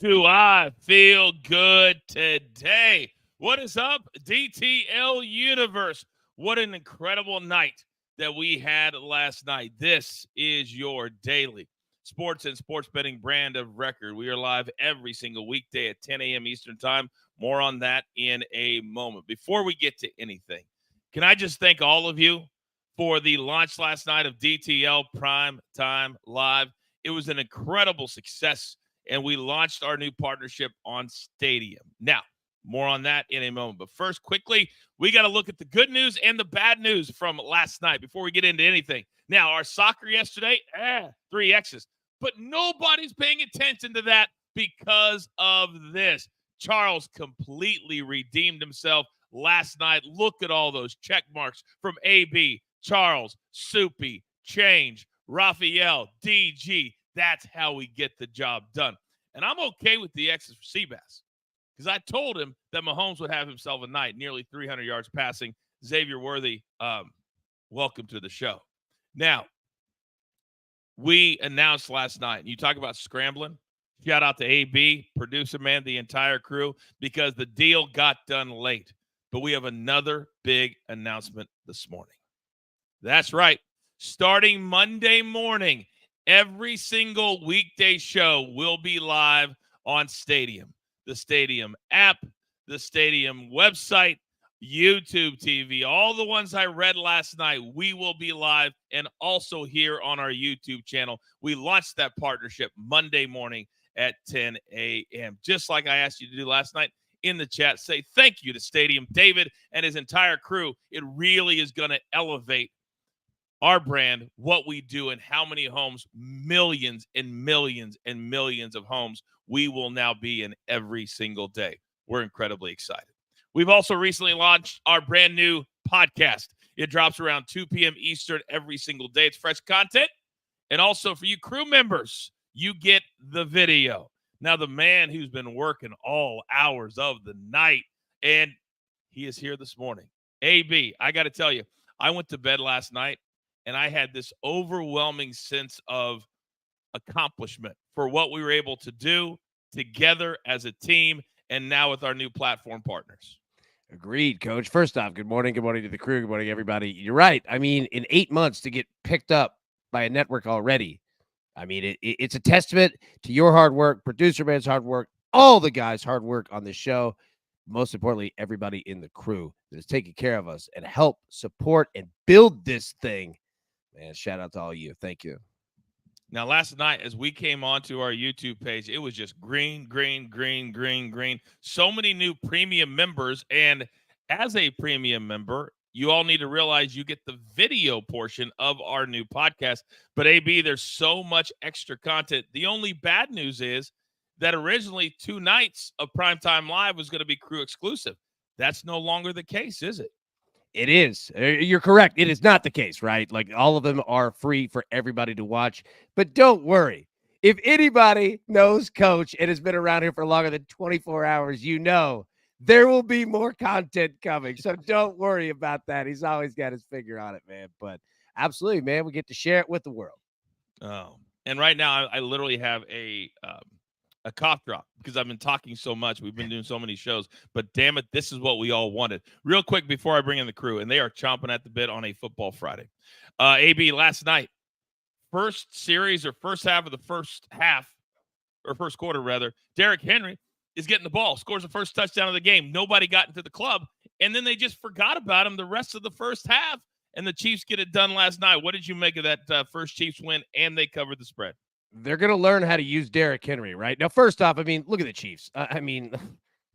Do I feel good today? What is up, DTL Universe? What an incredible night that we had last night. This is your daily sports and sports betting brand of record. We are live every single weekday at 10 a.m. Eastern Time. More on that in a moment. Before we get to anything, can I just thank all of you for the launch last night of DTL Prime Time Live? It was an incredible success, and we launched our new partnership on Stadium. Now, more on that in a moment. But first, quickly, we got to look at the good news and the bad news from last night before we get into anything. Now, our soccer yesterday, 3 X's. But nobody's paying attention to that because of this. Charles completely redeemed himself last night. Look at all those check marks from AB, Charles, Soupy, Change, Raphael, DG. That's how we get the job done. And I'm okay with the X's for Seabass because I told him that Mahomes would have himself a night, nearly 300 yards passing. Xavier Worthy, welcome to the show. Now, we announced last night, and you talk about scrambling. Shout out to AB, producer man, the entire crew, because the deal got done late. But we have another big announcement this morning. That's right. Starting Monday morning, every single weekday show will be live on Stadium. The Stadium app, the Stadium website, YouTube TV, all the ones I read last night, we will be live and also here on our YouTube channel. We launched that partnership Monday morning at 10 a.m. Just like I asked you to do last night in the chat, say thank you to Stadium David and his entire crew. It really is going to elevate our brand, what we do, and how many homes, millions and millions and millions of homes we will now be in every single day. We're incredibly excited. We've also recently launched our brand new podcast. It drops around 2 p.m. Eastern every single day. It's fresh content. And also for you crew members, you get the video. Now, the man who's been working all hours of the night, and he is here this morning. AB, I got to tell you, I went to bed last night, and I had this overwhelming sense of accomplishment for what we were able to do together as a team and now with our new platform partners. Agreed, Coach. First off, good morning. Good morning to the crew. Good morning, everybody. You're right. I mean, in 8 months to get picked up by a network already, I mean, it's a testament to your hard work, producer man's hard work, all the guys' hard work on this show. Most importantly, everybody in the crew that is taking care of us and help support and build this thing. Man, shout out to all you. Thank you. Now, last night, as we came onto our YouTube page, it was just green, green, green, green, green. So many new premium members. And as a premium member, you all need to realize you get the video portion of our new podcast. But, AB, there's so much extra content. The only bad news is that originally 2 nights of Primetime Live was going to be crew exclusive. That's no longer the case, is it? It is. You're correct. It is not the case, right? Like all of them are free for everybody to watch. But don't worry. If anybody knows Coach and has been around here for longer than 24 hours, you know there will be more content coming. So don't worry about that. He's always got his finger on it, man. But absolutely, man, we get to share it with the world. Oh, and right now I literally have a cough drop because I've been talking so much. We've been doing so many shows, but damn it, this is what we all wanted. Real quick before I bring in the crew, and they are chomping at the bit on a football Friday. AB, last night, first series or first half of the first quarter rather, Derrick Henry is getting the ball, scores the first touchdown of the game. Nobody got into the club, and then they just forgot about him the rest of the first half, and the Chiefs get it done last night. What did you make of that first Chiefs win, and they covered the spread? They're going to learn how to use Derrick Henry, right? Now, first off, I mean, look at the Chiefs. I mean,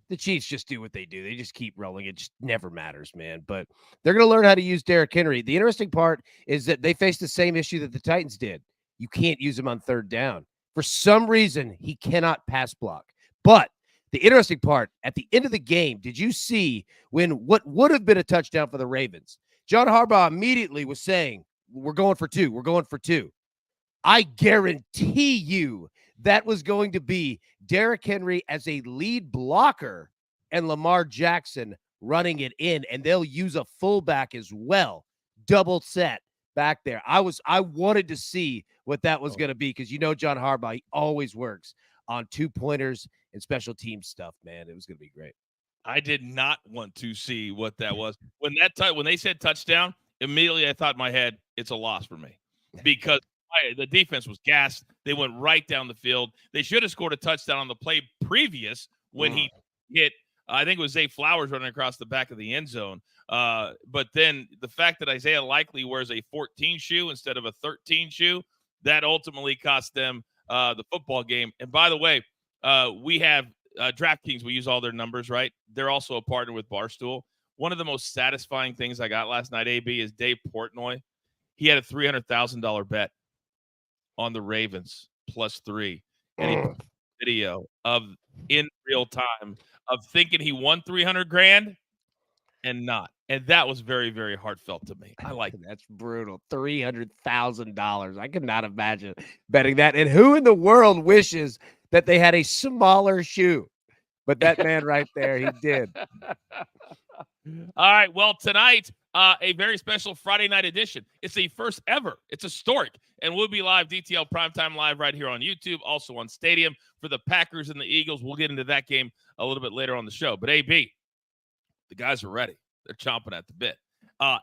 the Chiefs just do what they do. They just keep rolling. It just never matters, man. But they're going to learn how to use Derrick Henry. The interesting part is that they face the same issue that the Titans did. You can't use him on third down. For some reason, he cannot pass block. But the interesting part, at the end of the game, did you see when what would have been a touchdown for the Ravens, John Harbaugh immediately was saying, we're going for 2. We're going for 2. I guarantee you that was going to be Derrick Henry as a lead blocker and Lamar Jackson running it in, and they'll use a fullback as well. Double set back there. I wanted to see what that was going to be because you know John Harbaugh, he always works on 2-pointers and special team stuff, man. It was going to be great. I did not want to see what that was. When they said touchdown, immediately I thought in my head, it's a loss for me because the defense was gassed. They went right down the field. They should have scored a touchdown on the play previous when he hit, I think it was Zay Flowers running across the back of the end zone. But then the fact that Isaiah Likely wears a 14 shoe instead of a 13 shoe, that ultimately cost them the football game. And by the way, we have DraftKings. We use all their numbers, right? They're also a partner with Barstool. One of the most satisfying things I got last night, AB, is Dave Portnoy. He had a $300,000 bet on the Ravens +3. And he put a video of in real time of thinking he won $300,000 and not. And that was very, very heartfelt to me. I like that. That's brutal. $300,000. I could not imagine betting that. And who in the world wishes that they had a smaller shoe? But that man right there, he did. All right. Well, tonight, a very special Friday night edition. It's the first ever. It's historic. And we'll be live, DTL Primetime Live, right here on YouTube, also on Stadium for the Packers and the Eagles. We'll get into that game a little bit later on the show. But, AB, the guys are ready. They're chomping at the bit.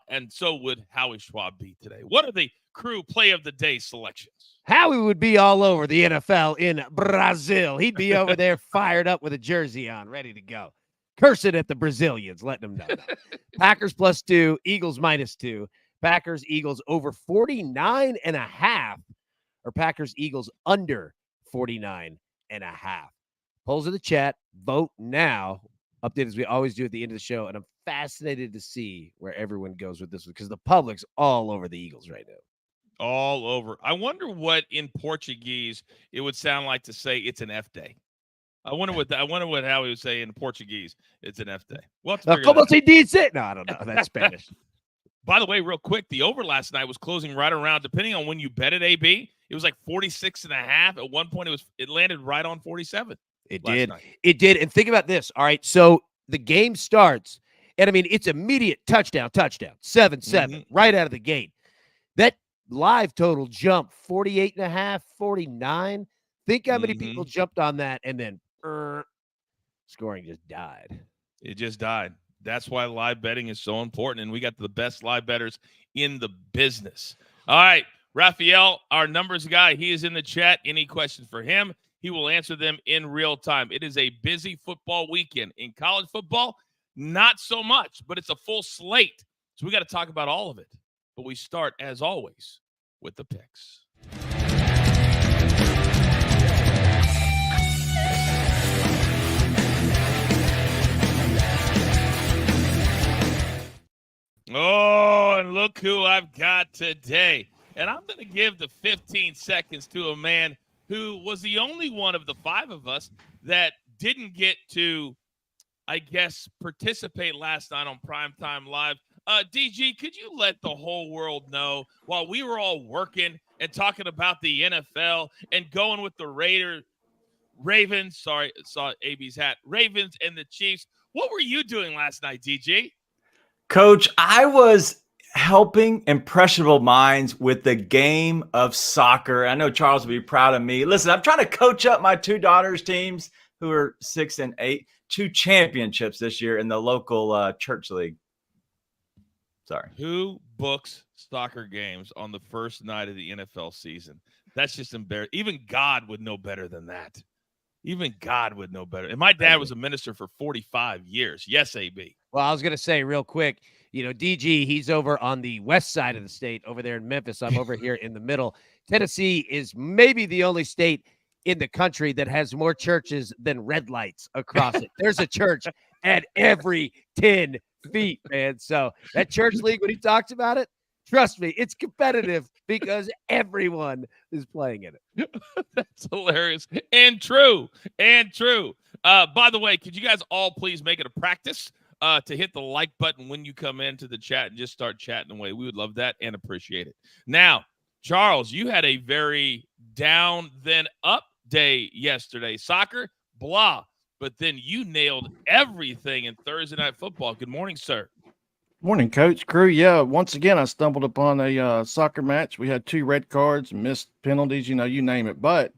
And so would Howie Schwab be today. What are the crew play of the day selections? Howie would be all over the NFL in Brazil. He'd be over there fired up with a jersey on, ready to go. Cursing at the Brazilians, letting them know. Packers +2, Eagles -2. Packers, Eagles over 49.5, or Packers, Eagles under 49.5. Polls in the chat. Vote now. Update as we always do at the end of the show. And I'm fascinated to see where everyone goes with this one because the public's all over the Eagles right now. All over. I wonder what in Portuguese it would sound like to say it's an F day. I wonder what Howie would say in Portuguese. It's an F day. Well, como se dice? No, I don't know. That's Spanish. By the way, real quick, the over last night was closing right around, depending on when you bet it, AB, it was like 46.5. At one point, it landed right on 47. It did. It did. And think about this. All right. So the game starts, and I mean, it's immediate touchdown, 7-7, right out of the gate. That live total jumped 48.5, 49. Think how many people jumped on that, and then scoring just died. It just died. That's why live betting is so important, and we got the best live bettors in the business. All right, Raphael, our numbers guy, he is in the chat. Any questions for him? He will answer them in real time. It is a busy football weekend. In college football, not so much, but it's a full slate. So we got to talk about all of it. But we start, as always, with the picks. Oh, and look who I've got today. And I'm going to give the 15 seconds to a man who was the only one of the five of us that didn't get to, I guess, participate last night on Primetime Live. DG, could you let the whole world know, while we were all working and talking about the NFL and going with the Ravens, sorry, saw AB's hat, Ravens and the Chiefs, what were you doing last night, DG? Coach, I was helping impressionable minds with the game of soccer. I know Charles will be proud of me. Listen, I'm trying to coach up my two daughters' teams who are 6 and 8, 2 championships this year in the local church league. Sorry. Who books soccer games on the first night of the NFL season? That's just embarrassing. Even God would know better than that. Even God would know better. And my dad was a minister for 45 years. Yes, AB. Well, I was going to say real quick, DG, he's over on the west side of the state over there in Memphis. I'm over here in the middle. Tennessee is maybe the only state in the country that has more churches than red lights across it. There's a church at every 10 feet, man. So that church league, when he talks about it, trust me, it's competitive because everyone is playing in it. That's hilarious and true. By the way, could you guys all please make it a practice to hit the like button when you come into the chat and just start chatting away? We would love that and appreciate it. Now, Charles, you had a very down then up day yesterday. Soccer, blah. But then you nailed everything in Thursday Night Football. Good morning, sir. Morning, Coach. Crew. Yeah, once again, I stumbled upon a soccer match. We had 2 red cards, missed penalties, you name it. But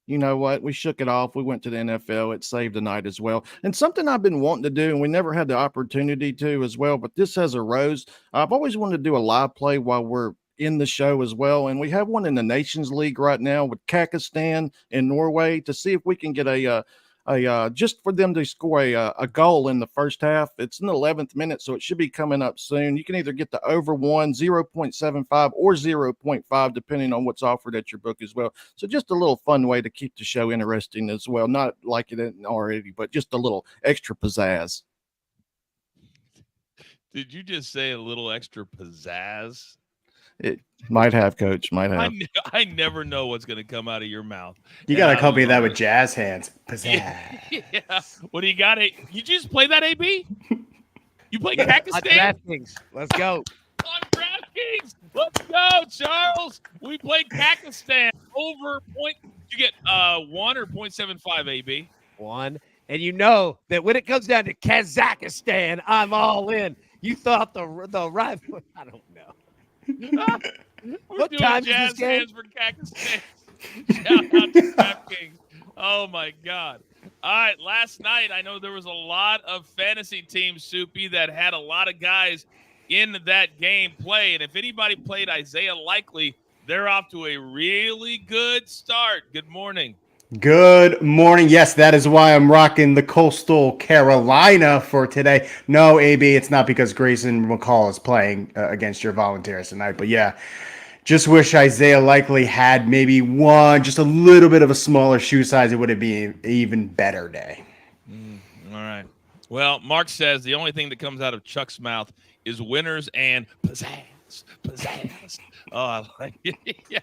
you know what? We shook it off. We went to the NFL. It saved the night as well. And something I've been wanting to do, and we never had the opportunity to as well, but this has arose. I've always wanted to do a live play while we're in the show as well. And we have one in the Nations League right now with Kazakhstan and Norway to see if we can get just for them to score a goal in the first half. It's in the 11th minute, so it should be coming up soon. You can either get the over 0.75 or 0.5, depending on what's offered at your book as well. So just a little fun way to keep the show interesting as well. Not like it isn't already, but just a little extra pizzazz. Did you just say a little extra pizzazz? It might have, Coach. Might have. I never know what's going to come out of your mouth. You got to accompany that with jazz hands. Pizzazz. Yeah. What do you got? You just play that, AB? You play Kazakhstan? Let's go. On DraftKings. Let's go, Charles. We played Kazakhstan over point. You get 1 or 0.75, AB? 1. And you know that when it comes down to Kazakhstan, I'm all in. You thought the rival. I don't know. What time is this game? For Kazakhstan. Shout out to DraftKings. Oh my God. All right. Last night, I know there was a lot of fantasy teams, Soupy, that had a lot of guys in that game play. And if anybody played Isaiah Likely, they're off to a really good start. Good morning. Good morning. Yes, that is why I'm rocking the Coastal Carolina for today. No, AB, it's not because Grayson McCall is playing against your Volunteers tonight. But yeah, just wish Isaiah Likely had maybe just a little bit of a smaller shoe size. It would have been an even better day. All right. Well, Mark says the only thing that comes out of Chuck's mouth is winners and pizzazz. Oh, I like it. Yeah.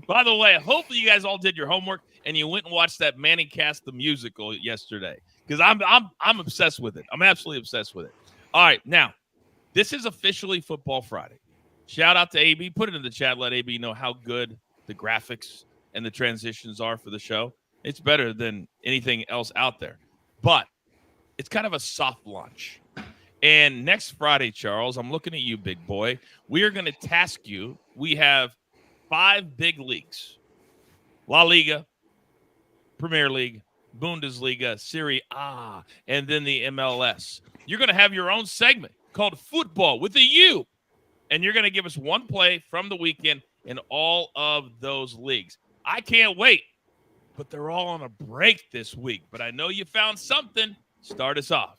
By the way, hopefully you guys all did your homework and you went and watched that Manning Cast the musical yesterday, because I'm obsessed with it. I'm absolutely obsessed with it. All right, now this is officially Football Friday. Shout out to AB. Put it in the chat. Let AB know how good the graphics and the transitions are for the show. It's better than anything else out there, but it's kind of a soft launch. And next Friday, Charles, I'm looking at you, big boy. We are going to task you. We have 5 big leagues: La Liga, Premier League, Bundesliga, Serie A, and then the MLS. You're going to have your own segment called Football with a U, and you're going to give us one play from the weekend in all of those leagues. I can't wait, but they're all on a break this week. But I know you found something. Start us off.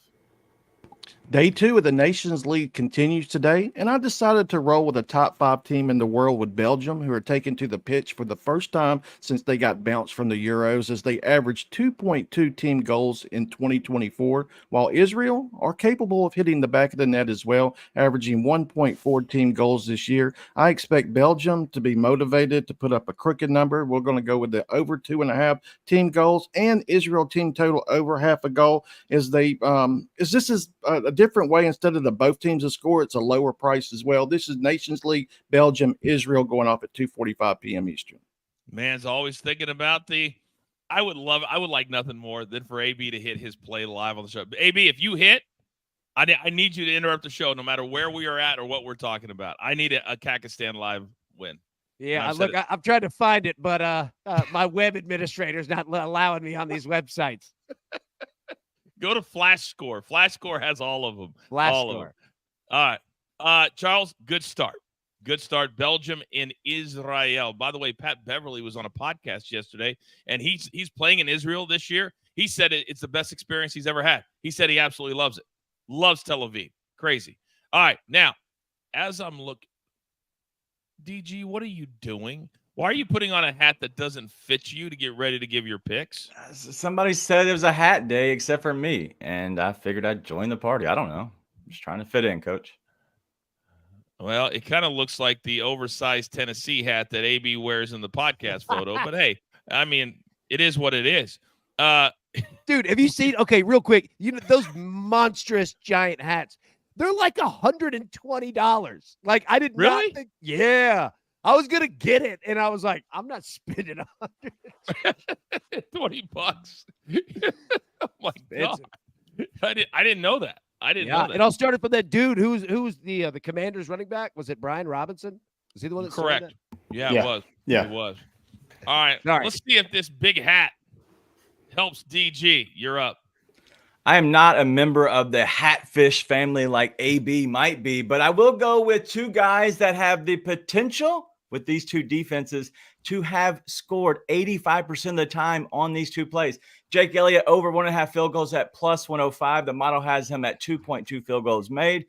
Day 2 of the Nations League continues today, and I decided to roll with a top 5 team in the world with Belgium, who are taken to the pitch for the first time since they got bounced from the Euros, as they averaged 2.2 team goals in 2024, while Israel are capable of hitting the back of the net as well, averaging 1.4 team goals this year. I expect Belgium to be motivated to put up a crooked number. We're going to go with the over 2.5 team goals and Israel team total over half a goal, as this is a different way. Instead of the both teams to score, it's a lower price as well. This is Nations League, Belgium, Israel, going off at 2:45 p.m. Eastern. Man's always thinking about I would like nothing more than for AB to hit his play live on the show. AB, if you hit, I need you to interrupt the show no matter where we are at or what we're talking about. I need a Kazakhstan live win. Yeah, look, I'm trying to find it, but my web administrator is not allowing me on these websites. Go to Flash Score. Flash Score has all of them. Flash all Score. Of them. All right. Charles, good start. Good start. Belgium in Israel. By the way, Pat Beverly was on a podcast yesterday, and he's playing in Israel this year. He said it's the best experience he's ever had. He said he absolutely loves it. Loves Tel Aviv. Crazy. All right. Now, as I'm looking, DG, what are you doing? Why are you putting on a hat that doesn't fit you to get ready to give your picks? Somebody said it was a hat day except for me, and I figured I'd join the party. I don't know. I'm just trying to fit in, Coach. Well, it kind of looks like the oversized Tennessee hat that AB wears in the podcast photo. But, hey, I mean, it is what it is. Dude, have you seen – okay, real quick. You know those monstrous giant hats, they're like $120. Like, I did not think – yeah. I was going to get it, and I was like, I'm not spending $20. Oh, my God. I didn't know that. I didn't know that. It all started from that dude who's the Commanders running back. Was it Brian Robinson? Was he the one that Correct. That? Yeah, it was. Yeah. It was. All right. Sorry. Let's see if this big hat helps DG. You're up. I am not a member of the Hatfish family like AB might be, but I will go with two guys that have the potential with these two defenses to have scored 85% of the time on these two plays. Jake Elliott over 1.5 field goals at plus 105. The model has him at 2.2 field goals made.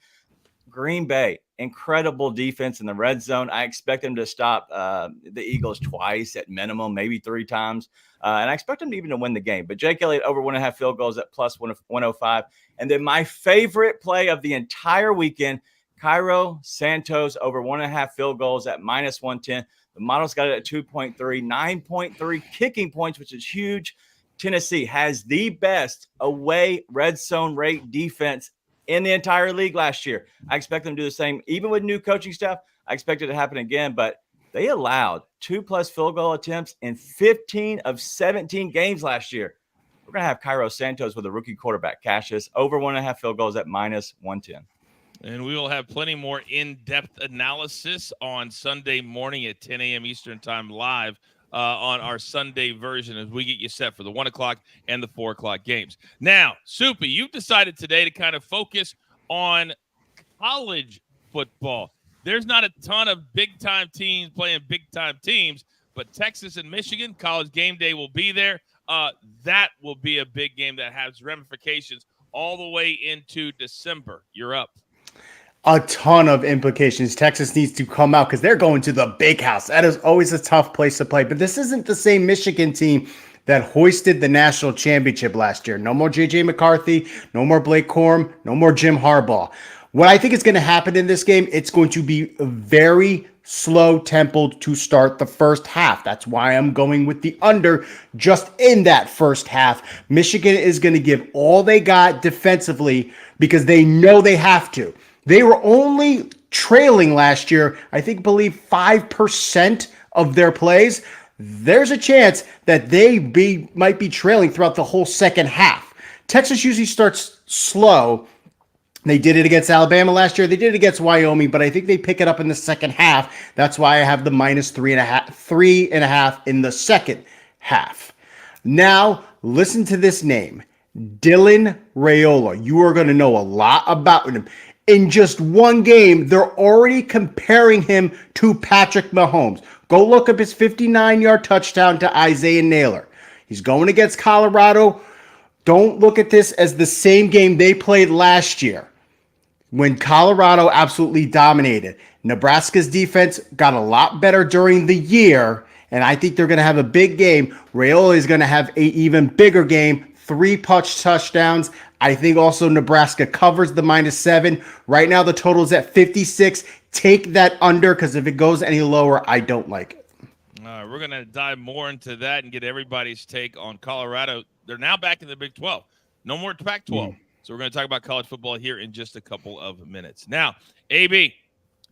Green Bay, incredible defense in the red zone. I expect them to stop the Eagles twice at minimum, maybe 3 times. And I expect them even to win the game. But Jake Elliott over 1.5 field goals at plus 105. And then my favorite play of the entire weekend, Cairo Santos over 1.5 field goals at minus 110. The model's got it at 2.3, 9.3 kicking points, which is huge. Tennessee has the best away red zone rate defense in the entire league last year. I expect them to do the same, even with new coaching staff. I expect it to happen again, but they allowed 2+ field goal attempts in 15 of 17 games last year. We're going to have Cairo Santos with a rookie quarterback, Cassius, over 1.5 field goals at minus 110. And we will have plenty more in-depth analysis on Sunday morning at 10 a.m. Eastern Time live on our Sunday version as we get you set for the 1 o'clock and the 4 o'clock games. Now, Soupy, you've decided today to kind of focus on college football. There's not a ton of big-time teams playing big-time teams, but Texas and Michigan, College Game Day will be there. That will be a big game that has ramifications all the way into December. You're up. A ton of implications. Texas needs to come out because they're going to the big house. That is always a tough place to play. But this isn't the same Michigan team that hoisted the national championship last year. No more J.J. McCarthy, no more Blake Corum, no more Jim Harbaugh. What I think is going to happen in this game, it's going to be very slow-tempoed to start the first half. That's why I'm going with the under just in that first half. Michigan is going to give all they got defensively because they know they have to. They were only trailing last year, I believe 5% of their plays. There's a chance that they might be trailing throughout the whole second half. Texas usually starts slow. They did it against Alabama last year. They did it against Wyoming, but I think they pick it up in the second half. That's why I have the minus 3.5 in the second half. Now, listen to this name, Dylan Raiola. You are going to know a lot about him. In just one game, they're already comparing him to Patrick Mahomes. Go look up his 59-yard touchdown to Isaiah Naylor. He's going against Colorado. Don't look at this as the same game they played last year when Colorado absolutely dominated. Nebraska's defense got a lot better during the year, and I think they're going to have a big game. Raiola is going to have an even bigger game, 3 touchdowns. I think also Nebraska covers the -7. Right now, the total is at 56. Take that under because if it goes any lower, I don't like it. All right, we're going to dive more into that and get everybody's take on Colorado. They're now back in the Big 12. No more Pac-12. So we're going to talk about college football here in just a couple of minutes. Now, AB,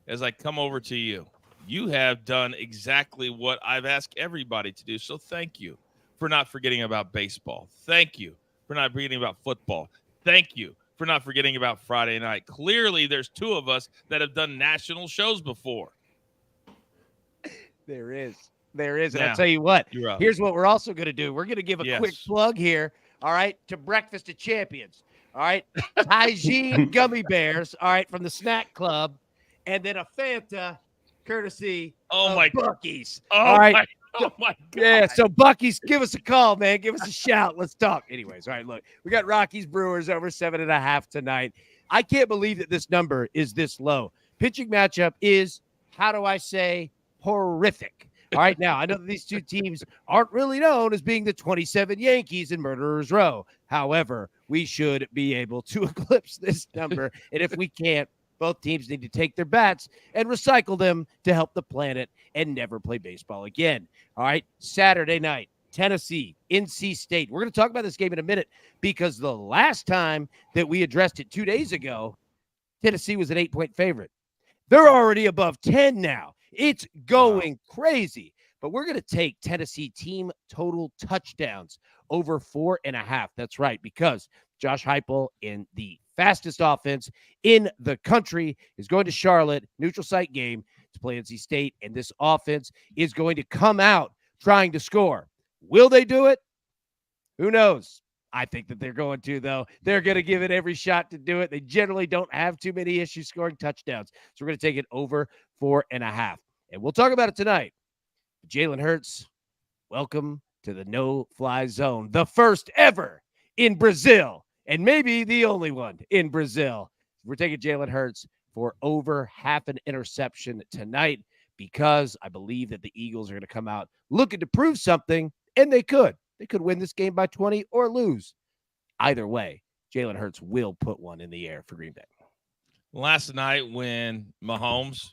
as I come over to you, you have done exactly what I've asked everybody to do. So thank you for not forgetting about baseball. Thank you for not forgetting about football. Thank you for not forgetting about Friday night. Clearly, there's 2 of us that have done national shows before. There is. And Now, I'll tell you what, you're up. here's what we're also going to do. We're going to give a quick plug here, all right, to Breakfast of Champions, all right? Hygiene Gummy Bears, all right, from the Snack Club, and then a Fanta courtesy of Buc-ee's. All right. Oh, my God. Yeah, so Buc-ee's, give us a call, man. Give us a shout. Let's talk. Anyways, all right, look, we got Rockies Brewers over 7.5 tonight. I can't believe that this number is this low. Pitching matchup is, how do I say, horrific. All right, now, I know that these two teams aren't really known as being the 27 Yankees in Murderers Row. However, we should be able to eclipse this number, and if we can't, both teams need to take their bats and recycle them to help the planet and never play baseball again. All right, Saturday night, Tennessee, NC State. We're going to talk about this game in a minute because the last time that we addressed it 2 days ago, Tennessee was an 8-point favorite. They're already above 10 now. It's going crazy. But we're going to take Tennessee team total touchdowns over 4.5. That's right, because Josh Heupel in the fastest offense in the country is going to Charlotte, neutral site game, to play NC State, and this offense is going to come out trying to score. Will they do it? Who knows? I think that they're going to, though. They're going to give it every shot to do it. They generally don't have too many issues scoring touchdowns. So we're going to take it over 4.5. And we'll talk about it tonight. Jalen Hurts, welcome to the no-fly zone. The first ever in Brazil, and maybe the only one in Brazil. We're taking Jalen Hurts for over half an interception tonight because I believe that the Eagles are going to come out looking to prove something, and they could. They could win this game by 20 or lose. Either way, Jalen Hurts will put one in the air for Green Bay. Last night when Mahomes,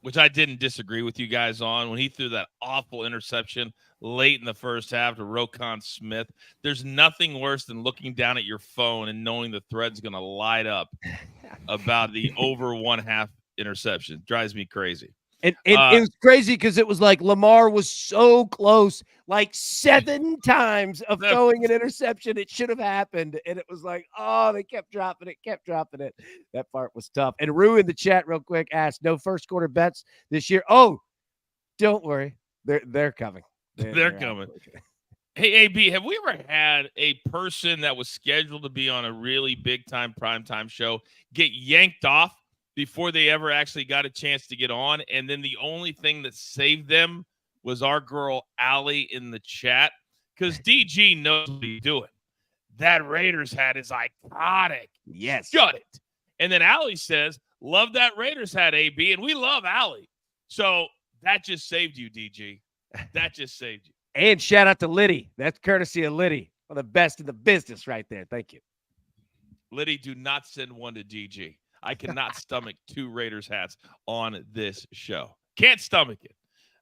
which I didn't disagree with you guys on, when he threw that awful interception late in the first half to Roquan Smith, there's nothing worse than looking down at your phone and knowing the thread's going to light up about the over 1/2 interception. Drives me crazy. And it was crazy because it was like Lamar was so close, like 7 times of throwing an interception. It should have happened. And it was like, oh, they kept dropping it. That part was tough. And Rue in the chat real quick asked, no first quarter bets this year. Oh, don't worry. They're coming. They're coming. Hey, AB, have we ever had a person that was scheduled to be on a really big-time primetime show get yanked off before they ever actually got a chance to get on, and then the only thing that saved them was our girl Allie in the chat? Because DG knows what he's doing. That Raiders hat is iconic. Yes. Shut it. And then Allie says, love that Raiders hat, AB, and we love Allie. So that just saved you, DG. That just saved you. And shout out to Liddy. That's courtesy of Liddy. One of the best in the business right there. Thank you. Liddy, do not send one to DG. I cannot stomach 2 Raiders hats on this show. Can't stomach it.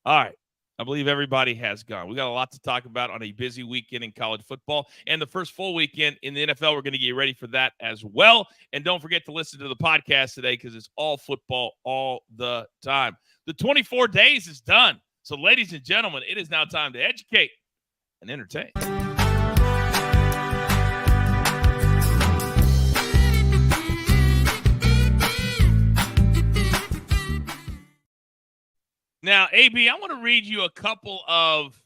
All right. I believe everybody has gone. We got a lot to talk about on a busy weekend in college football and the first full weekend in the NFL. We're going to get ready for that as well. And don't forget to listen to the podcast today because it's all football all the time. The 24 days is done. So, ladies and gentlemen, it is now time to educate and entertain. Now, AB, I want to read you a couple of,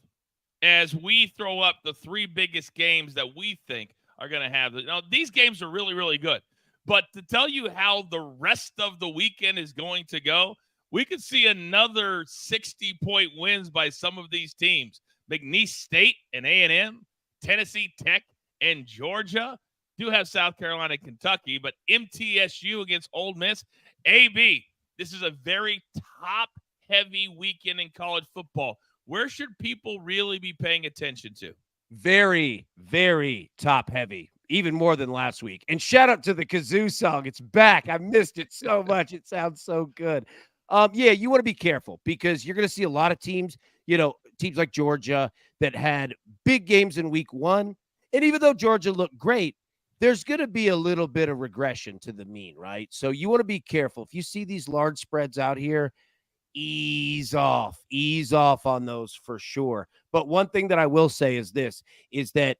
as we throw up the 3 biggest games that we think are going to have. Now, these games are really, really good. But to tell you how the rest of the weekend is going to go, we could see another 60-point wins by some of these teams. McNeese State and A&M, Tennessee Tech and Georgia do have South Carolina and Kentucky, but MTSU against Ole Miss. AB, this is a very top-heavy weekend in college football. Where should people really be paying attention to? Very, very top-heavy, even more than last week. And shout out to the Kazoo song. It's back. I missed it so much. It sounds so good. Yeah, you want to be careful because you're going to see a lot of teams, teams like Georgia that had big games in week 1. And even though Georgia looked great, there's going to be a little bit of regression to the mean, right? So you want to be careful. If you see these large spreads out here, ease off on those for sure. But one thing that I will say is this, is that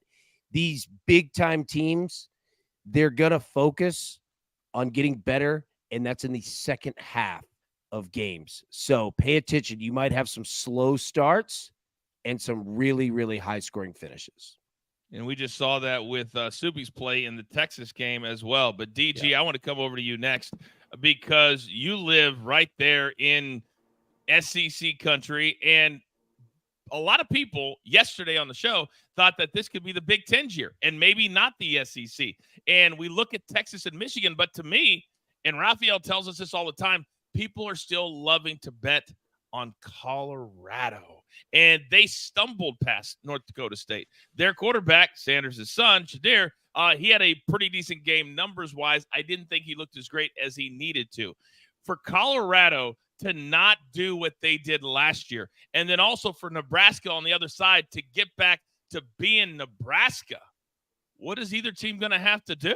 these big time teams, they're going to focus on getting better. And that's in the second half of games. So pay attention. You might have some slow starts and some really, really high scoring finishes. And we just saw that with Soupy's play in the Texas game as well. But DG, yeah. I want to come over to you next because you live right there in SEC country. And a lot of people yesterday on the show thought that this could be the Big Ten's year and maybe not the SEC. And we look at Texas and Michigan, but to me, and Raphael tells us this all the time, people are still loving to bet on Colorado. And they stumbled past North Dakota State. Their quarterback, Sanders' son, Shadir, he had a pretty decent game numbers-wise. I didn't think he looked as great as he needed to. For Colorado to not do what they did last year, and then also for Nebraska on the other side to get back to being Nebraska, what is either team going to have to do?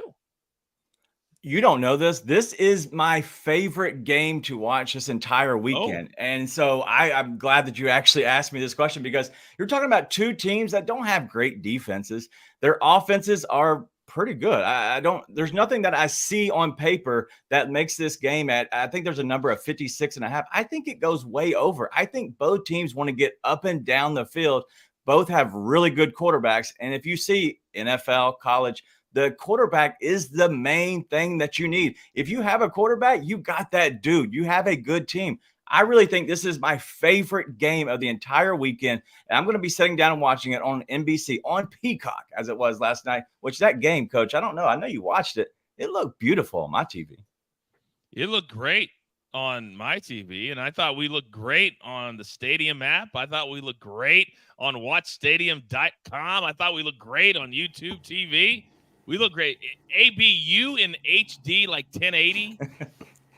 You don't know this. This is my favorite game to watch this entire weekend. Oh. And so I'm glad that you actually asked me this question because you're talking about 2 teams that don't have great defenses. Their offenses are pretty good. I don't, there's nothing that I see on paper that makes this game I think there's a number of 56.5. I think it goes way over. I think both teams want to get up and down the field. Both have really good quarterbacks. And if you see NFL, college, the quarterback is the main thing that you need. If you have a quarterback, you got that dude. You have a good team. I really think this is my favorite game of the entire weekend. And I'm going to be sitting down and watching it on NBC, on Peacock, as it was last night, which that game, Coach, I don't know. I know you watched it. It looked beautiful on my TV. It looked great on my TV, and I thought we looked great on the Stadium app. I thought we looked great on WatchStadium.com. I thought we looked great on YouTube TV. We look great. ABU in HD, like 1080.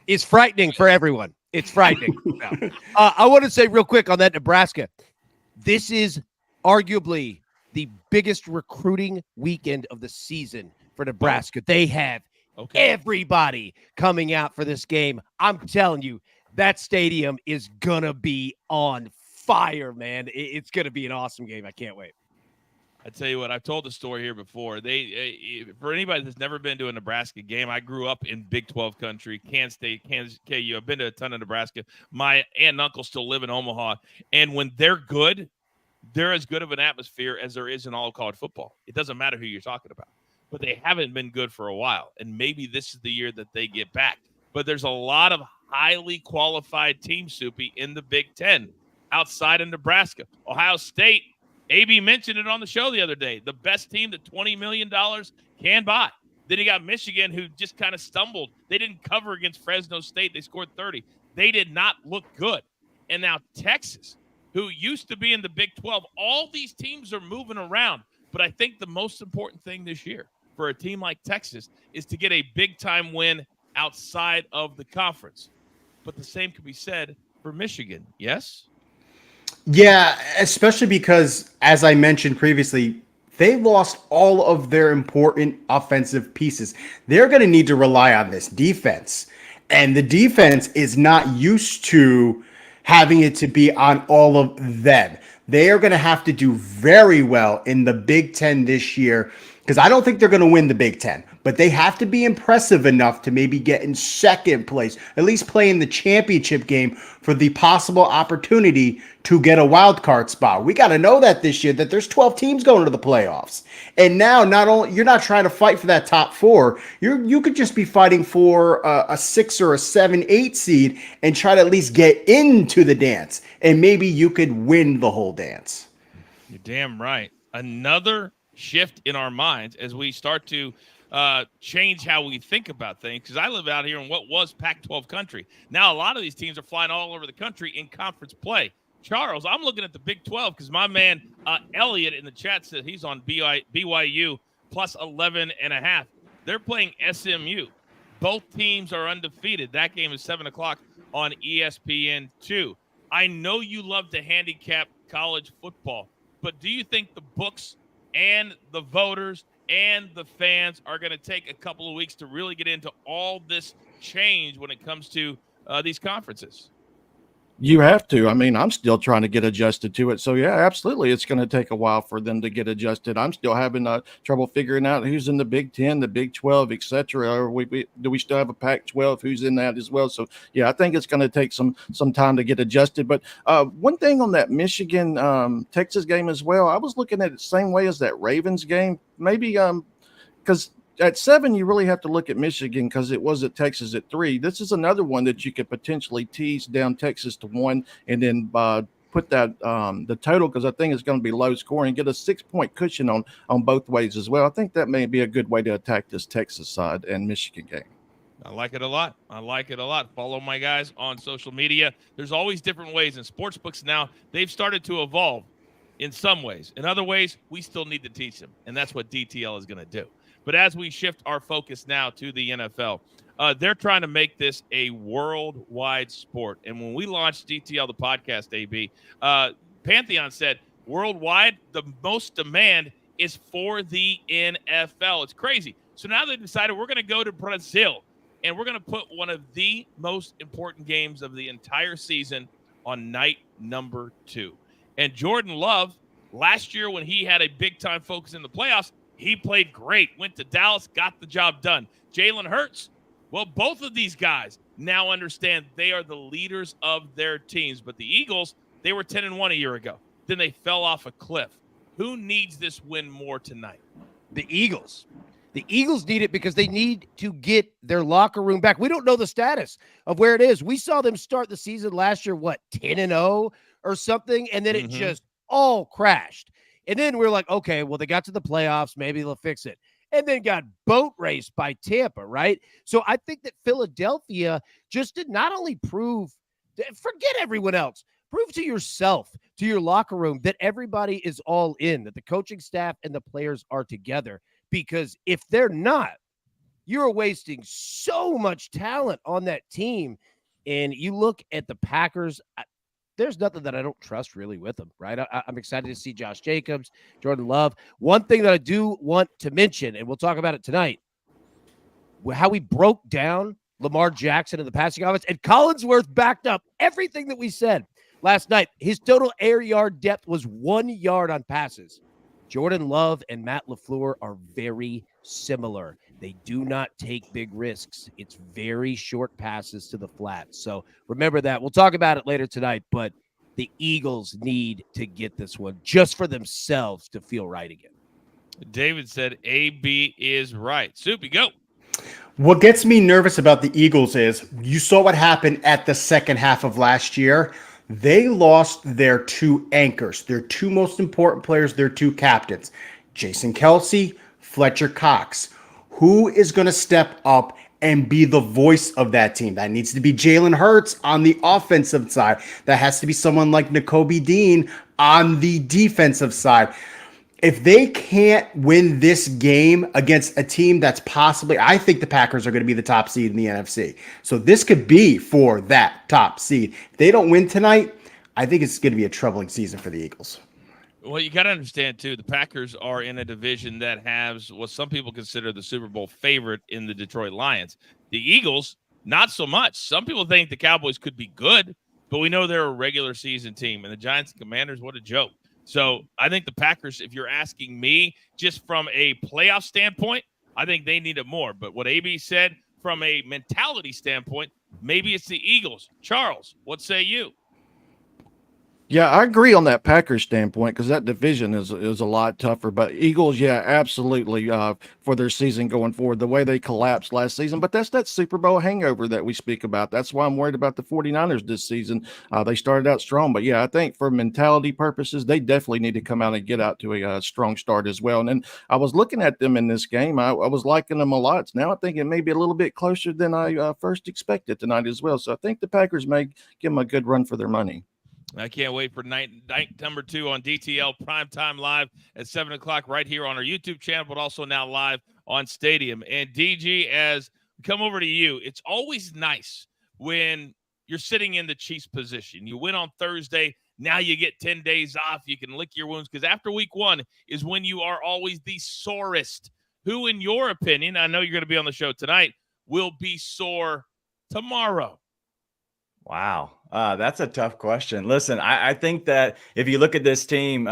It's frightening for everyone. It's frightening. I want to say real quick on that Nebraska. This is arguably the biggest recruiting weekend of the season for Nebraska. They have everybody coming out for this game. I'm telling you, that stadium is going to be on fire, man. It's going to be an awesome game. I can't wait. I tell you what, I've told the story here before. For anybody that's never been to a Nebraska game, I grew up in Big 12 country, Kansas State, Kansas, KU. I've been to a ton of Nebraska. My aunt and uncle still live in Omaha. And when they're good, they're as good of an atmosphere as there is in all of college football. It doesn't matter who you're talking about. But they haven't been good for a while. And maybe this is the year that they get back. But there's a lot of highly qualified teams, Soupy, in the Big Ten outside of Nebraska. Ohio State, AB mentioned it on the show the other day. The best team that $20 million can buy. Then you got Michigan, who just kind of stumbled. They didn't cover against Fresno State. They scored 30. They did not look good. And now Texas, who used to be in the Big 12, all these teams are moving around. But I think the most important thing this year for a team like Texas is to get a big-time win outside of the conference. But the same could be said for Michigan, yes? Yeah, especially because, as I mentioned previously, they lost all of their important offensive pieces. They're going to need to rely on this defense. And the defense is not used to having it to be on all of them. They are going to have to do very well in the Big Ten this year, because I don't think they're going to win the Big Ten, but they have to be impressive enough to maybe get in second place, at least play in the championship game for the possible opportunity to get a wild card spot. We got to know that this year, that there's 12 teams going to the playoffs. And now not only you're not trying to fight for that top four, you could just be fighting for a 6 or a 7, 8 seed and try to at least get into the dance. And maybe you could win the whole dance. You're damn right. Another shift in our minds as we start to change how we think about things, because I live out here in what was Pac-12 country. Now a lot of these teams are flying all over the country in conference play. Charles, I'm looking at the Big 12 because my man Elliot in the chat said he's on BYU plus 11.5. They're playing SMU. Both teams are undefeated. That game is 7 o'clock on ESPN2. I know you love to handicap college football, but do you think the books and the voters and the fans are going to take a couple of weeks to really get into all this change when it comes to these conferences? You have to. I mean, I'm still trying to get adjusted to it. So, yeah, absolutely. It's going to take a while for them to get adjusted. I'm still having trouble figuring out who's in the Big 10, the Big 12, et cetera. Or do we still have a Pac-12? Who's in that as well? So, yeah, I think it's going to take some time to get adjusted. But one thing on that Michigan-Texas game as well, I was looking at it the same way as that Ravens game. Maybe because at 7, you really have to look at Michigan because it was at Texas at 3. This is another one that you could potentially tease down Texas to 1 and then put that the total, because I think it's going to be low scoring, get a 6-point cushion on both ways as well. I think that may be a good way to attack this Texas side and Michigan game. I like it a lot. Follow my guys on social media. There's always different ways, and sportsbooks now, they've started to evolve in some ways. In other ways, we still need to teach them, and that's what DTL is going to do. But as we shift our focus now to the NFL, they're trying to make this a worldwide sport. And when we launched DTL, the podcast, AB, Pantheon said worldwide, the most demand is for the NFL. It's crazy. So now they decided we're going to go to Brazil, and we're going to put one of the most important games of the entire season on night number 2. And Jordan Love, last year when he had a big-time focus in the playoffs, He played great, went to Dallas, got the job done. Jalen Hurts, well, both of these guys now understand they are the leaders of their teams. But the Eagles, they were 10-1 a year ago. Then they fell off a cliff. Who needs this win more tonight? The Eagles. The Eagles need it because they need to get their locker room back. We don't know the status of where it is. We saw them start the season last year, 10-0 or something, and then it just all crashed. And then we're like, okay, well, they got to the playoffs. Maybe they'll fix it. And then got boat raced by Tampa, right? So I think that Philadelphia just did not only prove, forget everyone else, prove to yourself, to your locker room, that everybody is all in, that the coaching staff and the players are together. Because if they're not, you're wasting so much talent on that team. And you look at the Packers, there's nothing that I don't trust really with them, right? I'm excited to see Josh Jacobs, Jordan Love. One thing that I do want to mention, and we'll talk about it tonight, how we broke down Lamar Jackson in the passing offense, and Collinsworth backed up everything that we said last night. His total air yard depth was 1 yard on passes. Jordan Love and Matt LaFleur are very similar. They do not take big risks. It's very short passes to the flat. So remember that. We'll talk about it later tonight, but the Eagles need to get this one just for themselves to feel right again. David said AB is right. Soupy, go. What gets me nervous about the Eagles is you saw what happened at the second half of last year. They lost their two anchors, their two most important players, their two captains, Jason Kelce, Fletcher Cox. Who is going to step up and be the voice of that team? That needs to be Jalen Hurts on the offensive side. That has to be someone like Nakobe Dean on the defensive side. If they can't win this game against a team that's possibly, I think the Packers are going to be the top seed in the NFC. So this could be for that top seed. If they don't win tonight, I think it's going to be a troubling season for the Eagles. Well, you got to understand, too, the Packers are in a division that has what some people consider the Super Bowl favorite in the Detroit Lions. The Eagles, not so much. Some people think the Cowboys could be good, but we know they're a regular season team. And the Giants and Commanders, what a joke. So I think the Packers, if you're asking me, just from a playoff standpoint, I think they need it more. But what AB said, from a mentality standpoint, maybe it's the Eagles. Charles, what say you? Yeah, I agree on that Packers standpoint because that division is a lot tougher. But Eagles, yeah, absolutely for their season going forward, the way they collapsed last season. But that's that Super Bowl hangover that we speak about. That's why I'm worried about the 49ers this season. They started out strong. But, yeah, I think for mentality purposes, they definitely need to come out and get out to a strong start as well. And then I was looking at them in this game. I was liking them a lot. Now I think it may be a little bit closer than I first expected tonight as well. So I think the Packers may give them a good run for their money. I can't wait for night number 2 on DTL Primetime Live at 7 o'clock right here on our YouTube channel, but also now live on Stadium. And DG, as we come over to you, it's always nice when you're sitting in the Chiefs position. You win on Thursday. Now you get 10 days off. You can lick your wounds because after week 1 is when you are always the sorest. Who, in your opinion, I know you're going to be on the show tonight, will be sore tomorrow? Wow. That's a tough question. Listen, I think that if you look at this team,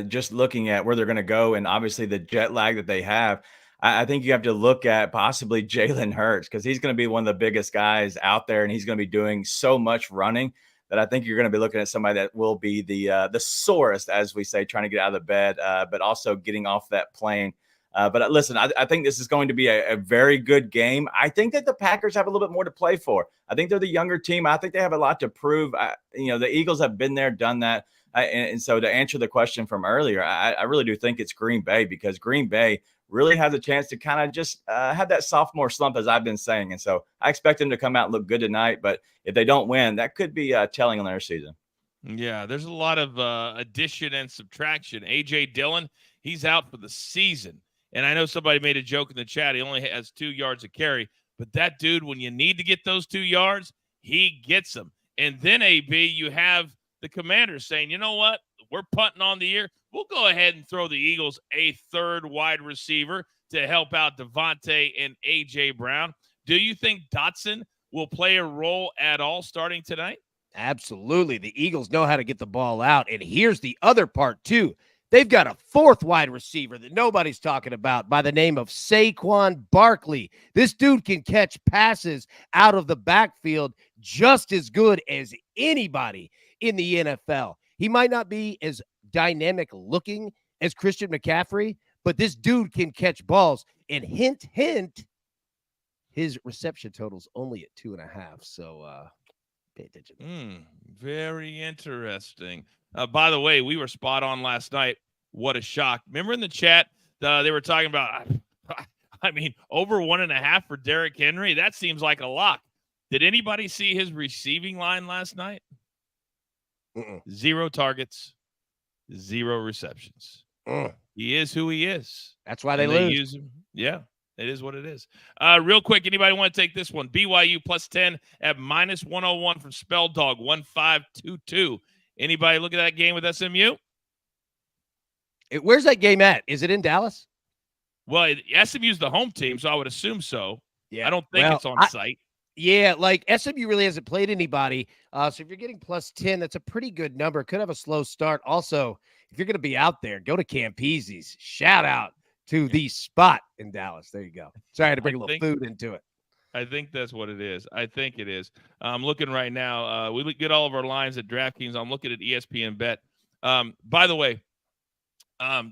just looking at where they're going to go and obviously the jet lag that they have, I think you have to look at possibly Jalen Hurts because he's going to be one of the biggest guys out there and he's going to be doing so much running that I think you're going to be looking at somebody that will be the sorest, as we say, trying to get out of the bed, but also getting off that plane. But listen, I think this is going to be a very good game. I think that the Packers have a little bit more to play for. I think they're the younger team. I think they have a lot to prove. The Eagles have been there, done that. And so to answer the question from earlier, I really do think it's Green Bay because Green Bay really has a chance to kind of just have that sophomore slump, as I've been saying. And so I expect them to come out and look good tonight. But if they don't win, that could be telling on their season. Yeah, there's a lot of addition and subtraction. A.J. Dillon, he's out for the season. And I know somebody made a joke in the chat. He only has 2 yards of carry. But that dude, when you need to get those 2 yards, he gets them. And then, AB, you have the Commanders saying, you know what? We're punting on the year. We'll go ahead and throw the Eagles a third wide receiver to help out Devontae and A.J. Brown. Do you think Dotson will play a role at all starting tonight? Absolutely. The Eagles know how to get the ball out. And here's the other part, too. They've got a fourth wide receiver that nobody's talking about by the name of Saquon Barkley. This dude can catch passes out of the backfield just as good as anybody in the NFL. He might not be as dynamic looking as Christian McCaffrey, but this dude can catch balls. And hint, hint, his reception total's only at 2.5. So pay attention. Very interesting. By the way, we were spot on last night. What a shock. Remember in the chat, they were talking about, I mean, over 1.5 for Derrick Henry. That seems like a lock. Did anybody see his receiving line last night? 0 targets, 0 receptions. He is who he is. That's why they lose. Use him. Yeah, it is what it is. Real quick, anybody want to take this one? BYU +10 at -101 from Spell Dog 1522. Anybody look at that game with SMU? Where's that game at? Is it in Dallas? Well, SMU's the home team, so I would assume so. Yeah, I don't think it's on site. Yeah, like SMU really hasn't played anybody. So if you're getting +10, that's a pretty good number. Could have a slow start. Also, if you're going to be out there, go to Campese's. Shout out to the spot in Dallas. There you go. Sorry, I had to bring a little food into it. I think that's what it is. I think it is. I'm looking right now. We get all of our lines at DraftKings. I'm looking at ESPN Bet. By the way,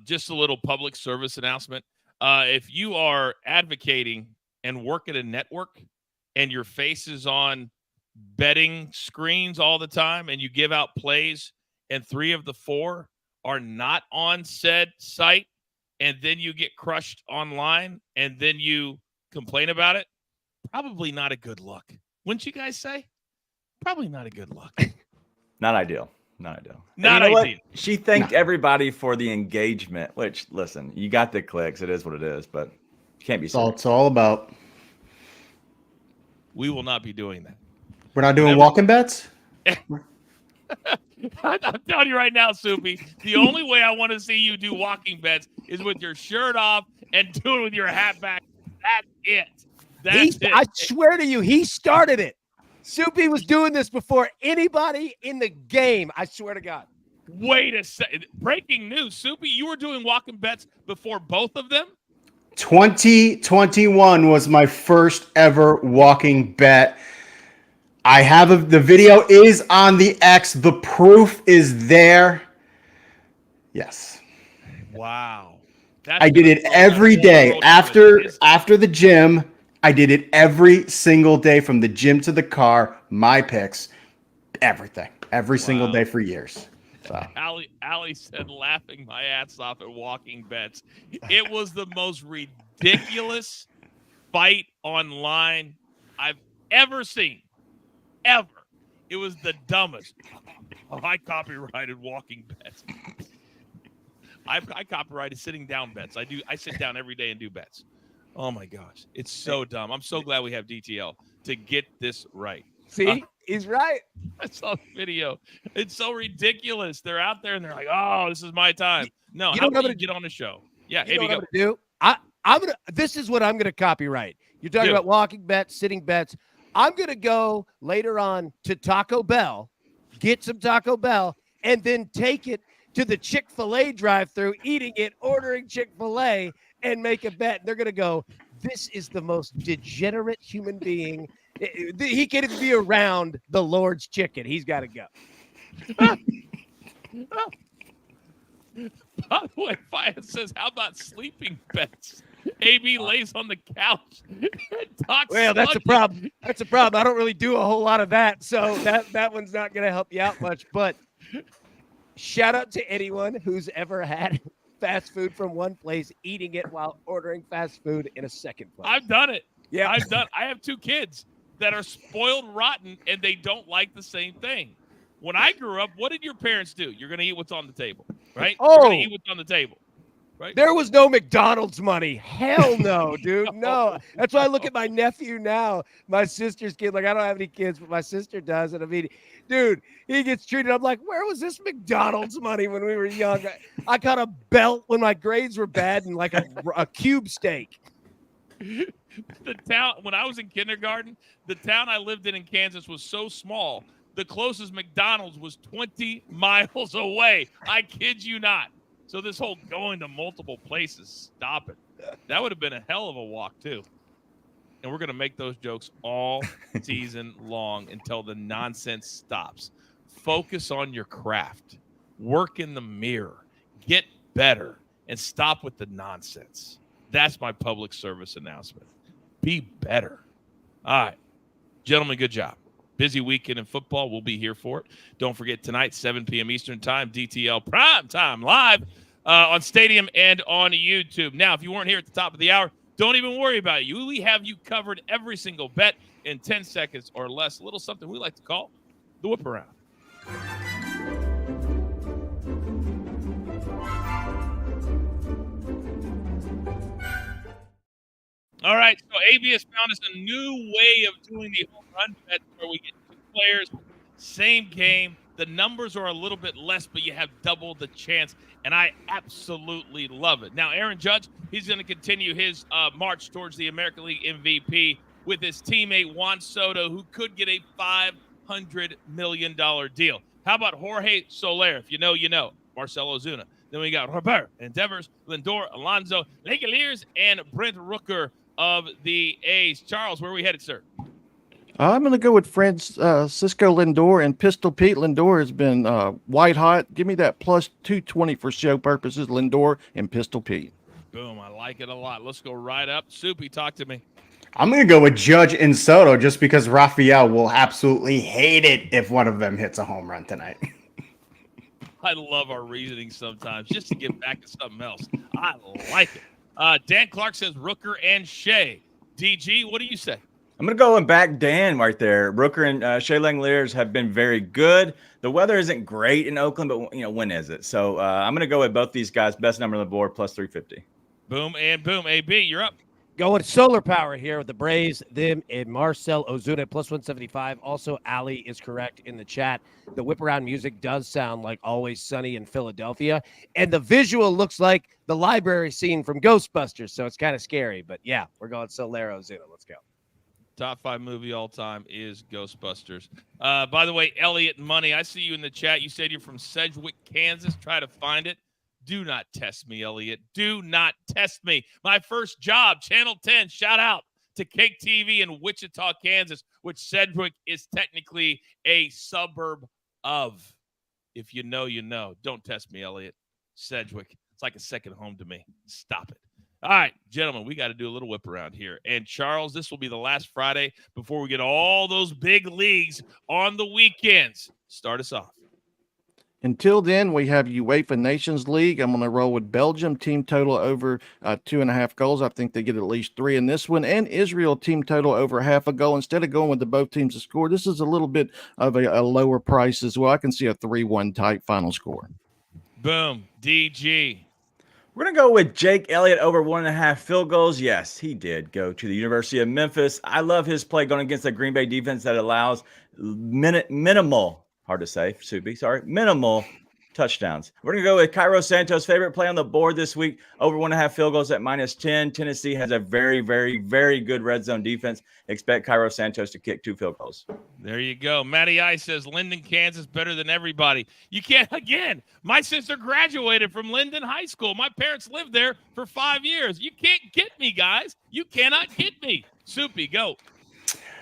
just a little public service announcement. If you are advocating and work at a network and your face is on betting screens all the time and you give out plays and 3 of the 4 are not on said site and then you get crushed online and then you complain about it, probably not a good look. Wouldn't you guys say? Probably not a good look. Not ideal. Not ideal. Not you know ideal. What? She thanked everybody for the engagement, which, listen, you got the clicks. It is what it is, but you can't be That's all it's all about. We will not be doing that. We're not doing walking bets? I'm telling you right now, Soupy, the only way I want to see you do walking bets is with your shirt off and do it with your hat back. That's it. That's it. I swear to you, he started it. Soupy was doing this before anybody in the game. I swear to God. Wait a second. Breaking news. Soupy, you were doing walking bets before both of them? 2021 was my first ever walking bet. I have the video is on the X. The proof is there. Yes. Wow. I did it every day after the gym. I did it every single day from the gym to the car. My picks, everything, every single day for years. So. Allie said, laughing my ass off at walking bets. It was the most ridiculous fight online I've ever seen. Ever. It was the dumbest. I copyrighted walking bets. I copyrighted sitting down bets. I sit down every day and do bets. Oh my gosh. It's so dumb. I'm so glad we have DTL to get this right. See, he's right. I saw the video. It's so ridiculous. They're out there and they're like, "Oh, this is my time." No, how about you get on the show? Yeah, you know what I'm gonna do? I'm gonna. This is what I'm gonna copyright. You're talking about walking bets, sitting bets. I'm gonna go later on to Taco Bell, get some Taco Bell, and then take it to the Chick-fil-A drive-thru, eating it, ordering Chick-fil-A, and make a bet. They're gonna go, "This is the most degenerate human being." He can't even be around the Lord's chicken. He's got to go. By the way, Faya says, how about sleeping bets? AB lays on the couch. Well, that's a problem. That's a problem. I don't really do a whole lot of that, so that one's not going to help you out much. But shout out to anyone who's ever had fast food from one place, eating it while ordering fast food in a second place. I've done it. Yeah, I have 2 kids that are spoiled rotten, and they don't like the same thing. When I grew up, what did your parents do? You're going to eat what's on the table, right? Oh. You're going to eat what's on the table, right? There was no McDonald's money. Hell no, dude. No. That's why I look at my nephew now, my sister's kid. Like, I don't have any kids, but my sister does. And I mean, dude, he gets treated. I'm like, where was this McDonald's money when we were young? I got a belt when my grades were bad and like a cube steak. The town, when I was in kindergarten, the town I lived in Kansas was so small, the closest McDonald's was 20 miles away. I kid you not. So this whole going to multiple places, stop it. That would have been a hell of a walk, too. And we're going to make those jokes all season long until the nonsense stops. Focus on your craft. Work in the mirror. Get better. And stop with the nonsense. That's my public service announcement. Be better. All right. Gentlemen, good job. Busy weekend in football. We'll be here for it. Don't forget tonight, 7 p.m. Eastern Time, DTL Prime Time Live on Stadium and on YouTube. Now, if you weren't here at the top of the hour, don't even worry about it. We have you covered every single bet in 10 seconds or less. A little something we like to call the whip around. All right, so AB has found us a new way of doing the home run bet where we get 2 players, same game. The numbers are a little bit less, but you have double the chance, and I absolutely love it. Now, Aaron Judge, he's going to continue his march towards the American League MVP with his teammate Juan Soto, who could get a $500 million deal. How about Jorge Soler? If you know, you know. Marcelo Ozuna. Then we got Robert and Devers, Lindor, Alonso, Legaliers, and Brent Rooker of the A's. Charles, where are we headed, sir? I'm going to go with Francisco Lindor and Pistol Pete. Lindor has been white hot. Give me that plus 220 for show purposes. Lindor and Pistol Pete. Boom. I like it a lot. Let's go right up. Soupy, talk to me. I'm going to go with Judge and Soto just because Rafael will absolutely hate it if one of them hits a home run tonight. I love our reasoning sometimes just to get back to something else. I like it. Dan Clark says Rooker and Shea. DG, what do you say? I'm going to go and back Dan right there. Rooker and Shea Langeliers have been very good. The weather isn't great in Oakland, but, when is it? So I'm going to go with both these guys. Best number on the board, plus 350. Boom and boom. AB, you're up. Going solar power here with the Braves, them, and Marcel Ozuna plus 175. Also, Ali is correct in the chat. The whip around music does sound like Always Sunny in Philadelphia. And the visual looks like the library scene from Ghostbusters. So it's kind of scary. But yeah, we're going Soler Ozuna. Let's go. Top 5 movie all time is Ghostbusters. By the way, Elliot Money, I see you in the chat. You said you're from Sedgwick, Kansas. Try to find it. Do not test me, Elliot. Do not test me. My first job, Channel 10, shout out to Cake TV in Wichita, Kansas, which Sedgwick is technically a suburb of. If you know, you know. Don't test me, Elliot. Sedgwick, it's like a second home to me. Stop it. All right, gentlemen, we got to do a little whip around here. And Charles, this will be the last Friday before we get all those big leagues on the weekends. Start us off. Until then, we have UEFA Nations League. I'm going to roll with Belgium, team total over 2.5 goals. I think they get at least 3 in this one. And Israel, team total over half a goal. Instead of going with the both teams to score, this is a little bit of a lower price as well. I can see a 3-1 type final score. Boom. DG. We're going to go with Jake Elliott over 1.5 field goals. Yes, he did go to the University of Memphis. I love his play going against the Green Bay defense that allows minimal, hard to say, Subi, sorry, minimal touchdowns. We're going to go with Cairo Santos' favorite play on the board this week, over 1.5 field goals at -10. Tennessee has a very, very, very good red zone defense. Expect Cairo Santos to kick 2 field goals. There you go. Matty I says Linden, Kansas, better than everybody. You can't, again, my sister graduated from Linden High School. My parents lived there for 5 years. You can't get me, guys. You cannot get me. Soupy, go.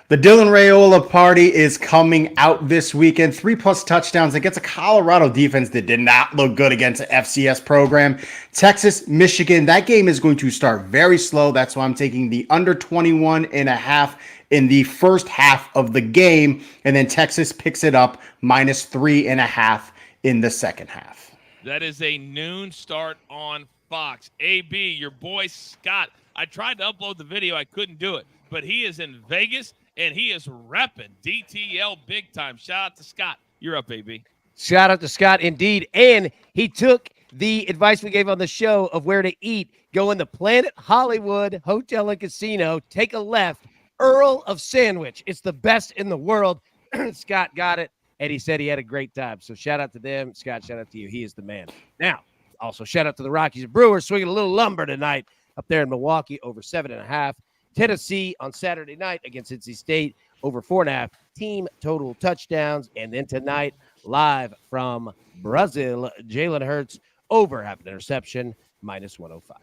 The Dylan Raiola party is coming out this weekend. 3+ touchdowns against a Colorado defense that did not look good against an FCS program. Texas, Michigan, that game is going to start very slow. That's why I'm taking the under 21.5 in the first half of the game. And then Texas picks it up -3.5 in the second half. That is a noon start on Fox. AB, your boy Scott. I tried to upload the video. I couldn't do it. But he is in Vegas. And he is repping DTL big time. Shout out to Scott. You're up, AB. Shout out to Scott, indeed. And he took the advice we gave on the show of where to eat. Go in the Planet Hollywood Hotel and Casino. Take a left. Earl of Sandwich. It's the best in the world. Scott got it. And he said he had a great time. So shout out to them. Scott, shout out to you. He is the man. Now, also shout out to the Rockies and Brewers swinging a little lumber tonight up there in Milwaukee over 7.5. Tennessee on Saturday night against NC State over 4.5 team total touchdowns. And then tonight, live from Brazil, Jalen Hurts over half an interception, -105.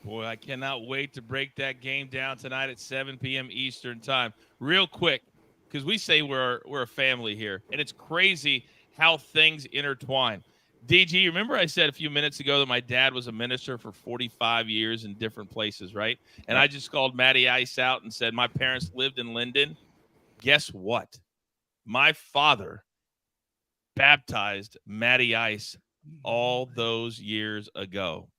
Boy, I cannot wait to break that game down tonight at 7 p.m. Eastern time. Real quick, because we say we're a family here, and it's crazy how things intertwine. DG, remember I said a few minutes ago that my dad was a minister for 45 years in different places, right? And I just called Matty Ice out and said my parents lived in Linden. Guess what? My father baptized Matty Ice all those years ago.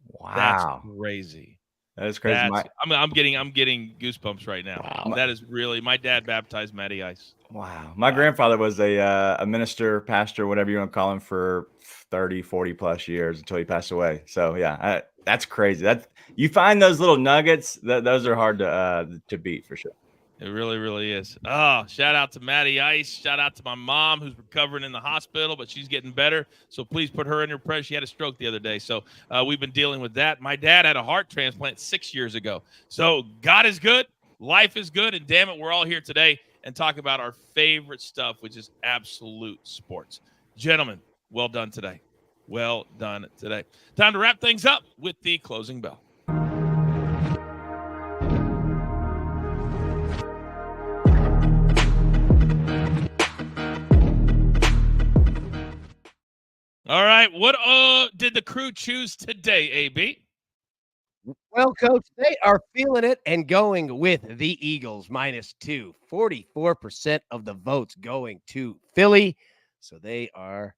Wow. That's crazy. That is crazy. I'm getting goosebumps right now. Wow. That is really, my dad baptized Matty Ice. Wow. My grandfather was a minister, pastor, whatever you want to call him, for 30, 40 plus years until he passed away. So yeah, that's crazy. You find those little nuggets, those are hard to beat for sure. It really, really is. Oh, shout out to Matty Ice. Shout out to my mom who's recovering in the hospital, but she's getting better. So please put her in your prayers. She had a stroke the other day. So we've been dealing with that. My dad had a heart transplant 6 years ago. So God is good. Life is good. And damn it, we're all here today and talk about our favorite stuff, which is absolute sports. Gentlemen, well done today. Well done today. Time to wrap things up with the closing bell. All right. What did the crew choose today, AB? Well, Coach, they are feeling it and going with the Eagles -2. 44% of the votes going to Philly. So they are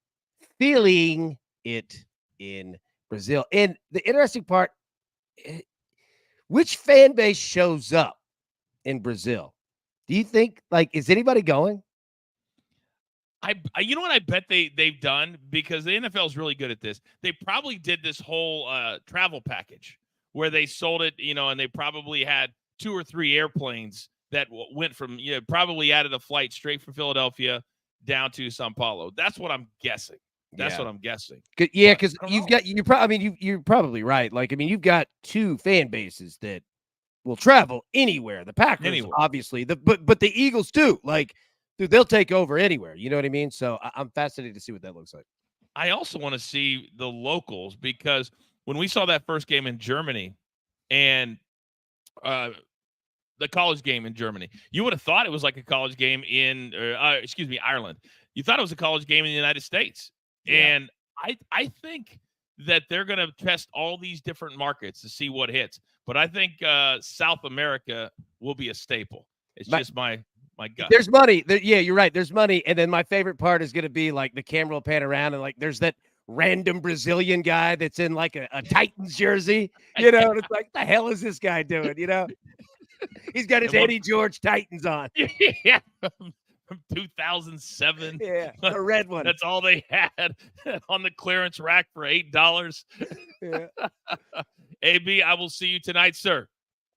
feeling it in Brazil. And the interesting part, which fan base shows up in Brazil? Do you think, is anybody going? You know what I bet they've done, because the NFL is really good at this. They probably did this whole travel package where they sold it, and they probably had 2 or 3 airplanes that went from, probably added a flight straight from Philadelphia down to Sao Paulo. That's what I'm guessing. That's what I'm guessing. Yeah, because you're probably right. You've got 2 fan bases that will travel anywhere. The Packers, obviously, but the Eagles too. Dude, they'll take over anywhere. You know what I mean? So I'm fascinated to see what that looks like. I also want to see the locals, because when we saw that first game in Germany and the college game in Germany, you would have thought it was like a college game in, Ireland. You thought it was a college game in the United States. Yeah. And I think that they're going to test all these different markets to see what hits. But I think South America will be a staple. It's just my gut. There's money. Yeah, you're right. There's money. And then my favorite part is going to be the camera will pan around and there's that random Brazilian guy that's in a Titans jersey, and it's the hell is this guy doing? He's got his Eddie George Titans on. Yeah. From 2007. Yeah, the red one. That's all they had on the clearance rack for $8. Yeah. AB, I will see you tonight, sir.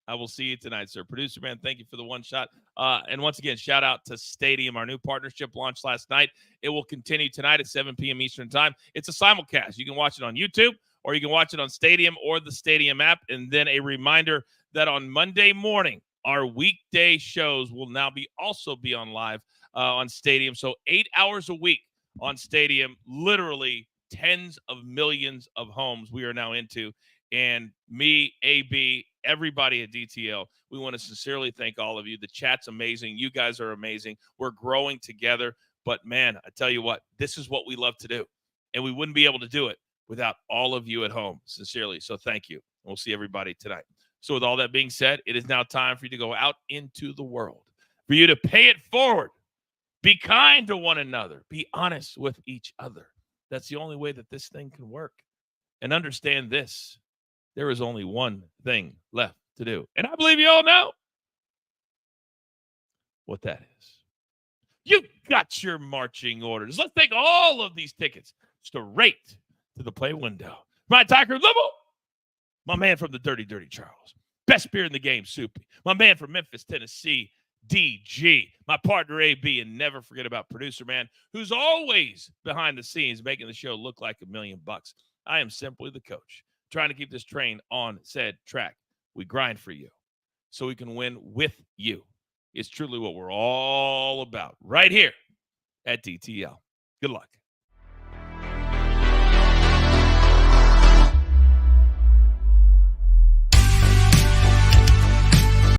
I will see you tonight, sir. Producer man, thank you for the one shot. And once again, shout out to Stadium, our new partnership launched last night. It will continue tonight at 7 p.m. Eastern time. It's a simulcast. You can watch it on YouTube, or you can watch it on Stadium or the Stadium app. And then a reminder that on Monday morning, our weekday shows will now also be on live on Stadium. So 8 hours a week on Stadium, literally tens of millions of homes we are now into. And me, AB, everybody at DTL, we want to sincerely thank all of you. The chat's amazing. You guys are amazing. We're growing together. But, man, I tell you what, this is what we love to do. And we wouldn't be able to do it without all of you at home, sincerely. So thank you. We'll see everybody tonight. So with all that being said, it is now time for you to go out into the world, for you to pay it forward. Be kind to one another. Be honest with each other. That's the only way that this thing can work. And understand this. There is only one thing left to do. And I believe you all know what that is. You got your marching orders. Let's take all of these tickets straight to the play window. My Tiger Level, my man from the Dirty Charles. Best beer in the game, Soupy. My man from Memphis, Tennessee, DG. My partner, AB. And never forget about producer man, who's always behind the scenes making the show look like $1 million. I am simply the coach, trying to keep this train on said track. We grind for you so we can win with you. It's truly what we're all about right here at DTL. Good luck.